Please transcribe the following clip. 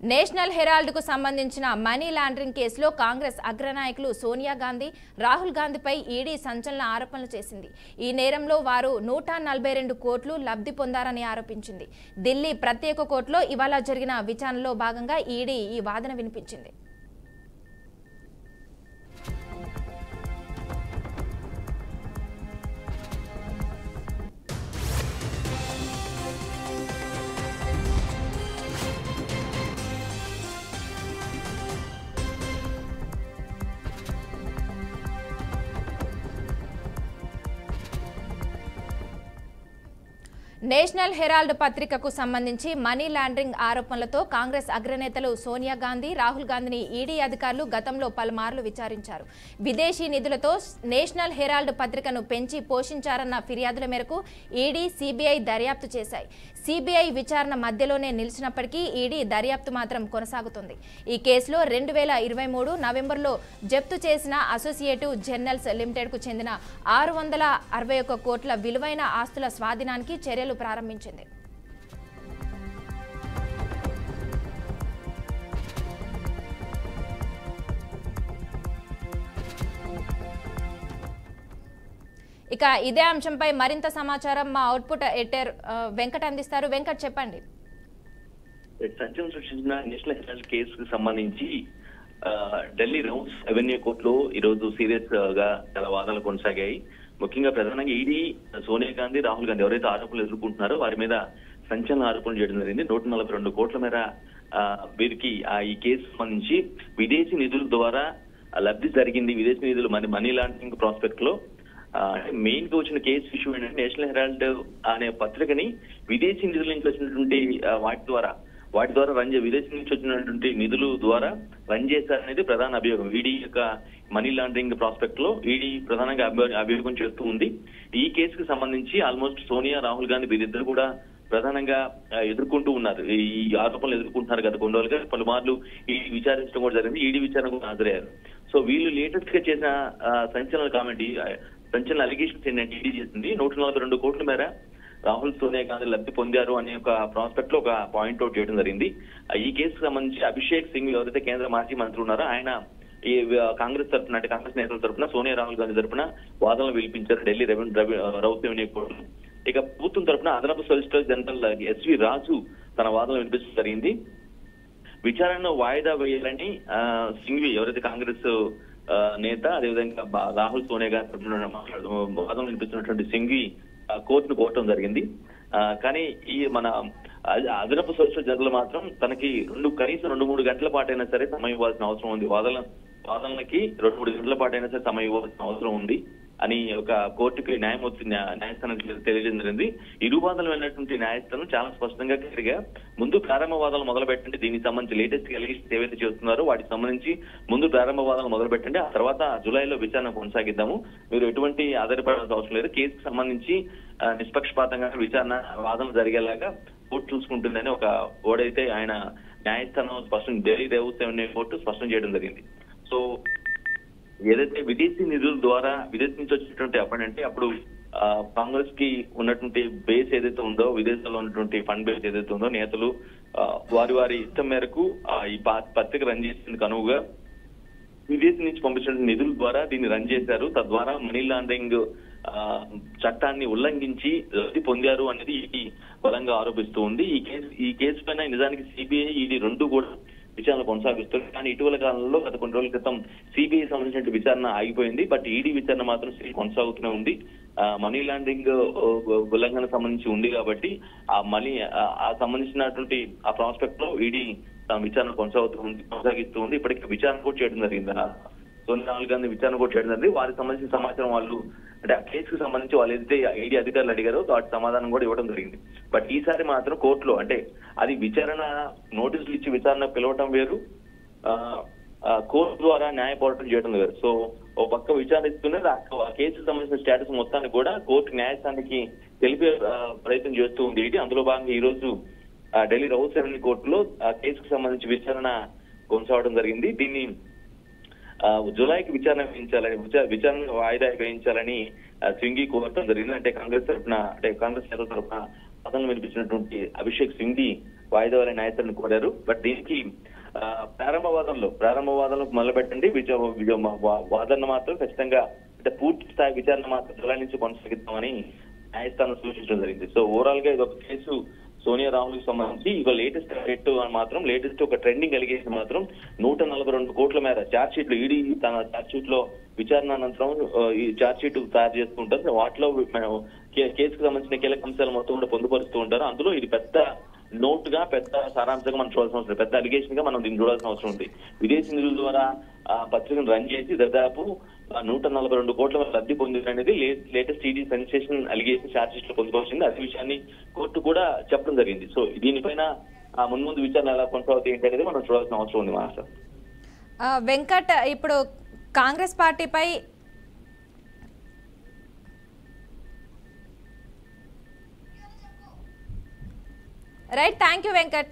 National Herald కు సంబంధించిన money laundering కేసులో కాంగ్రెస్ అగ్రనాయకులు సోనియా గాంధీ, రాహుల్ గాంధీపై ఈడీ సంచలన ఆరోపణలు చేసింది. ఈ నేరంలో వారు 142 కోట్లు లబ్ధి పొందారని ఆరోపించింది. ఢిల్లీ ప్రత్యేక కోర్టులో ఇవాళ జరిగిన విచారణలో భాగంగా ఈడీ ఈ వాదన వినిపించింది. నేషనల్ హెరాల్డ్ పత్రికకు సంబంధించి మనీ లాండరింగ్ ఆరోపణలతో కాంగ్రెస్ అగ్రనేతలు సోనియా గాంధీ, రాహుల్ గాంధీని ఈడీ అధికారులు గతంలో పలుమార్లు విచారించారు. విదేశీ నిధులతో నేషనల్ హెరాల్డ్ పత్రికను పెంచి పోషించారన్న ఫిర్యాదుల మేరకు ఈడీ, సిబిఐ దర్యాప్తు చేశాయి. సిబిఐ విచారణ మధ్యలోనే నిలిచినప్పటికీ ఈడీ దర్యాప్తు మాత్రం కొనసాగుతుంది. ఈ కేసులో 2023 నవంబర్లో జప్తు చేసిన అసోసియేటివ్ జర్నల్స్ లిమిటెడ్కు చెందిన 661 కోట్ల విలువైన ఆస్తుల స్వాధీనానికి చర్యలు ప్రారంభించింది. ఇక ఇదే అంశంపై మరింత సమాచారం మా అవుట్పుట్ ఎడిటర్ వెంకట్ అందిస్తారు. వెంకట్, చెప్పండి. సంచలనం సృష్టించిన నేషనల్ హెరాల్డ్ కేసుకు సంబంధించి ఢిల్లీ రౌండ్స్ అవెన్యూ కోర్టులో ఈరోజు సీరియస్ గా చాలా వాదనలు కొనసాగాయి. ముఖ్యంగా ప్రధానంగా ఈడీ, సోనియా గాంధీ, రాహుల్ గాంధీ ఎవరైతే ఆరోపణలు ఎదుర్కొంటున్నారో వారి మీద సంచలన ఆరోపణలు చేయడం జరిగింది. 142 కోట్ల మేర వీరికి ఈ కేసు సంబంధించి విదేశీ నిధుల ద్వారా లబ్ధి జరిగింది. విదేశీ నిధులు మనీ లాండరింగ్ ప్రాస్పెక్ట్ లో మెయిన్ గా వచ్చిన కేసు ఇష్యూ ఏంటంటే నేషనల్ హెరాల్డ్ అనే పత్రికని విదేశీ నిధుల నుంచి వచ్చినటువంటి వాటి ద్వారా విదేశీ నుంచి వచ్చినటువంటి నిధులు ద్వారా రన్ చేశారనేది ప్రధాన అభియోగం. ఈడీ యొక్క మనీ లాండరింగ్ ప్రాస్పెక్ట్ లో ఈడీ ప్రధానంగా అభియోగం చేస్తూ ఉంది. ఈ కేసుకు సంబంధించి ఆల్మోస్ట్ సోనియా, రాహుల్ గాంధీ వీరిద్దరు కూడా ప్రధానంగా ఎదుర్కొంటూ ఉన్నారు. ఈ ఆరోపణలు ఎదుర్కొంటున్నారు. గత కొన్ని రోజులుగా పలుమార్లు ఈడీ విచారించడం కూడా జరిగింది. ఈడీ విచారణకు హాజరయ్యారు. సో వీళ్ళు లేటెస్ట్ గా చేసిన సంచలన అలిగేషన్స్ ఏంటంటే ఈడీ చేసింది 142 కోట్ల మేర రాహుల్, సోనియా గాంధీ లబ్ధి పొందారు అనే ఒక ప్రాస్పెక్ట్ లో ఒక పాయింట్ అవుట్ చేయడం జరిగింది. ఈ కేసుకు సంబంధించి అభిషేక్ సింగ్ ఎవరైతే కేంద్ర మాజీ మంత్రి ఉన్నారో ఆయన ఈ కాంగ్రెస్ తరఫున అంటే కాంగ్రెస్ నేతల తరఫున సోనియా, రాహుల్ గాంధీ తరఫున వాదనలు వినిపించారు ఢిల్లీ రౌత్ రెవెన్యూ కోర్టు. ఇక ప్రభుత్వం తరఫున అదనపు సొలిసిటర్ జనరల్ ఎస్వి రాజు తన వాదనలు వినిపించడం జరిగింది. విచారణను వాయిదా వేయాలని సింఘ్వి ఎవరైతే కాంగ్రెస్ నేత, అదేవిధంగా రాహుల్, సోనియా గాంధీ తరఫున వాదనలు వినిపిస్తున్నటువంటి సింఘ్వి కోర్టును కోరటం జరిగింది. కానీ ఈ మన అదనపు సొలిసిటర్ జనరల్ మాత్రం తనకి కనీసం 2-3 గంటల పాటైనా సరే సమయం ఇవ్వాల్సిన అవసరం ఉంది. వాదనలకి 2-3 గంటల పాటైనా సరే సమయం ఇవ్వాల్సిన అవసరం ఉంది అని ఒక కోర్టుకి న్యాయస్థానానికి తెలియజేయడం జరిగింది. ఇరు వాదనలు వెళ్ళినటువంటి న్యాయస్థానం చాలా స్పష్టంగా క్లియర్గా ముందు ప్రారంభ వాదనలు మొదలు పెట్టండి, దీనికి సంబంధించి లేటెస్ట్ ఎలిగేషన్స్ ఏవైతే చేస్తున్నారో వాటికి సంబంధించి ముందు ప్రారంభ వాదనలు మొదలు పెట్టండి, ఆ తర్వాత జూలైలో విచారణ కొనసాగిద్దాము, మీరు ఎటువంటి ఆధారపడాల్సిన అవసరం లేదు, కేసుకు సంబంధించి నిష్పక్షపాతంగా వాదనలు జరిగేలాగా కోర్టు చూసుకుంటుందని ఒక ఓడైతే ఆయన న్యాయస్థానం స్పష్టం ఢిల్లీ రౌత్ రెవెన్యూ కోర్టు స్పష్టం చేయడం జరిగింది. సో ఏదైతే విదేశీ నిధుల ద్వారా విదేశీ నుంచి వచ్చినటువంటి అప్పుడంటే అప్పుడు కాంగ్రెస్ కి ఉన్నటువంటి బేస్ ఏదైతే ఉందో, విదేశాల్లో ఉన్నటువంటి ఫండ్ బేస్ ఏదైతే ఉందో, నేతలు వారి ఇష్టం మేరకు ఈ పత్రిక రన్ చేసేందుకు అనువుగా విదేశీ నుంచి పంపించిన నిధుల ద్వారా దీన్ని రన్ చేశారు. తద్వారా మనీ లాండరింగ్ చట్టాన్ని ఉల్లంఘించి లబ్ధి పొందారు అనేది ఈ బలంగా ఆరోపిస్తూ ఉంది. ఈ కేసు పైన నిజానికి సిబిఐ, ఈడీ రెండు కూడా విచారణ కొనసాగిస్తుంది. కానీ ఇటీవల కాలంలో గత కొన్ని రోజుల క్రితం సిబిఐ సంబంధించిన విచారణ ఆగిపోయింది. బట్ ఈడీ విచారణ మాత్రం కొనసాగుతూనే ఉంది. మనీ లాండరింగ్ ఉల్లంఘన సంబంధించి ఉంది కాబట్టి ఆ సంబంధించినటువంటి ఆ ప్రాస్పెక్ట్ లో ఈడీ తన విచారణ కొనసాగిస్తూ ఉంది. ఇప్పటికీ విచారణ కూడా చేయడం జరిగింది. సోనియా, రాహుల్ గాంధీ విచారణ కూడా చేయడం జరిగింది. వారికి సంబంధించిన సమాచారం వాళ్ళు అంటే ఆ కేసుకు సంబంధించి వాళ్ళు ఏదైతే ఈడీ అధికారులు అడిగారో వాటి సమాధానం కూడా ఇవ్వడం జరిగింది. బట్ ఈసారి మాత్రం కోర్టులో అంటే అది విచారణ నోటీసులు ఇచ్చి విచారణ పిలవటం వేరు, కోర్టు ద్వారా న్యాయ పోరాటం చేయడం వేరు. సో ఓ పక్క విచారిస్తున్నది ఆ కేసుకు సంబంధించిన స్టేటస్ మొత్తాన్ని కూడా కోర్టు న్యాయస్థానానికి తెలిపే ప్రయత్నం చేస్తూ ఉంది ఈడీ. అందులో భాగంగా ఈ రోజు ఢిల్లీ రౌత్ రెవెన్యూ కోర్టులో ఆ కేసుకు సంబంధించి విచారణ కొనసాగడం జరిగింది. దీన్ని జూలైకి విచారణ వాయిదా వేయించాలని సింఘ్వి కోరటం జరిగింది. అంటే కాంగ్రెస్ నేతల తరఫున వాదనలు వినిపించినటువంటి అభిషేక్ సింఘ్వి వాయిదా వేయాలని న్యాయస్థానాన్ని కోరారు. బట్ దీనికి ప్రారంభవాదంలో మొదలుపెట్టండి, వాదన మాత్రం ఖచ్చితంగా అంటే పూర్తి స్థాయి విచారణ మాత్రం జులై నుంచి కొనసాగిద్దామని న్యాయస్థానం సూచించడం జరిగింది. సో ఓవరాల్ గా ఇది ఒక కేసు సోనియా రాహుల్ కి సంబంధించి ఇక లేటెస్ట్ ఒక ట్రెండింగ్ అలిగేషన్ మాత్రం 142 కోట్ల మేర ఛార్జ్ షీట్ లో ఈడీ తన ఛార్జ్ షీట్ లో విచారణ అనంతరం ఈ ఛార్జ్ షీట్ తయారు చేసుకుంటారు. వాటిలో కేసుకు సంబంధించిన కీలక అంశాలు మొత్తం కూడా పొందుపరుస్తూ ఉంటారు. అందులో ఇది పెద్ద పెద్ద సారాంశంగా మనం చూడాల్సిన అవసరం, పెద్ద అలిగేషన్ గా మనం దీన్ని చూడాల్సిన అవసరం ఉంది. విదేశీ నిధుల ద్వారా పత్రికను రన్ చేసి దాదాపు 142 కోట్ల లబ్ధి పొందింది అనేది latest ED sensation allegation charge sheet లో పొందుపరిచింది. అదే విషయాన్ని కోర్టు కూడా చెప్పడం జరిగింది. సో దీనిపైన ముందు విచారణ ఎలా కొనసాగుతాయి ఏంటి అనేది మనం చూడాల్సిన అవసరం ఉంది మాస్టర్. వెంకట్, ఇప్పుడు కాంగ్రెస్ పార్టీపై రైట్, థ్యాంక్ యూ వెంకట్.